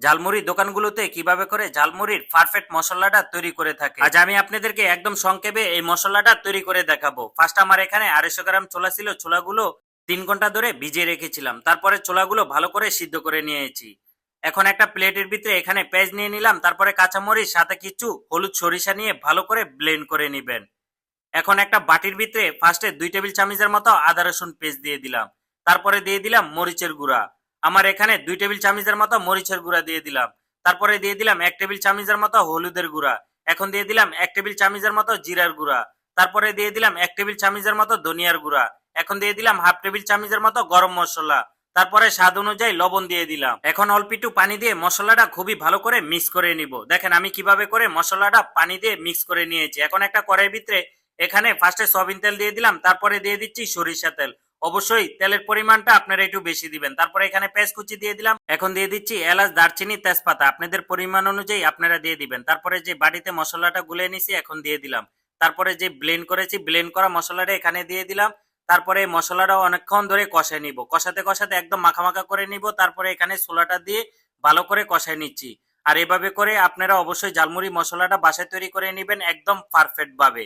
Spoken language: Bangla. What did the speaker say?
ঝালমুড়ি দোকানগুলোতে কিভাবে করে ঝালমুড়ির পারফেক্ট মশলাটা তৈরি করে থাকে। আজ আমি আপনাদেরকে একদম সংক্ষেপে এই মশলাটা তৈরি করে দেখাবো। ফার্স্ট আমার এখানে 250 গ্রাম ছোলা ছিল, ছোলাগুলো 3 ঘন্টা ধরে ভিজিয়ে রেখেছিলাম। তারপরে ছোলাগুলো ভালো করে সিদ্ধ করে নিয়েছি। এখন একটা প্লেটের ভিতরে এখানে পেঁয়াজ নিয়ে নিলাম, তারপরে কাঁচামরিচ সাথে কিছু হলুদ সরিষা নিয়ে ভালো করে ব্লেন্ড করে নিবেন। এখন একটা বাটির ভিতরে ফার্স্টে 2 টেবিল চামচের মতো আদা রসুন পেস্ট দিয়ে দিলাম। তারপরে দিয়ে দিলাম মরিচের গুঁড়া। আমার এখানে 2 টেবিল চামচের মতো মরিচের গুঁড়া দিয়ে দিলাম। তারপরে দিয়ে দিলাম 1 টেবিল চামচের মতো হলুদের গুঁড়া। এখন দিয়ে দিলাম 1 টেবিল চামচের মতো জিরার গুঁড়া। তারপরে দিয়ে দিলাম 1 টেবিল চামচের মতো ধনিয়ার গুঁড়া। এখন দিয়ে দিলাম হাফ টেবিল চামচের মতো গরম মশলা। তারপরে স্বাদ অনুযায়ী লবণ দিয়ে দিলাম। এখন অল্প একটু পানি দিয়ে মশলাটা খুবই ভালো করে মিক্স করে নিব। দেখেন আমি কিভাবে করে মশলাটা পানি দিয়ে মিক্স করে নিয়েছি। এখন একটা কড়াইয়ের ভিতরে এখানে ফার্স্টে সয়াবিন তেল দিয়ে দিলাম, তারপরে দিয়ে দিচ্ছি সরিষা তেল। অবশ্যই তেলের পরিমাণটা আপনারা একটু বেশি দিবেন। তারপরে এখানে পেঁয়াজ কুচি দিয়ে দিলাম। এখন দিয়ে দিচ্ছি এলাচ, দারচিনি, তেজপাতা। আপনাদের পরিমাণ অনুযায়ী আপনারা দিয়ে দিবেন। তারপরে যে বাটিতে মশলাটা গুলে নিছি এখন দিয়ে দিলাম। তারপরে যে ব্লেন্ড করেছি ব্লেন্ড করা মশলাটা এখানে দিয়ে দিলাম। তারপরে মশলাটা অনেকক্ষণ ধরে কষায় নিব, কষাতে কষাতে একদম মাখা মাখা করে নিব। তারপরে এখানে ছোলাটা দিয়ে ভালো করে কষায় নিচ্ছি। আর এভাবে করে আপনারা অবশ্যই ঝালমুড়ি মশলাটা বাসায় তৈরি করে নেবেন একদম পারফেক্ট ভাবে।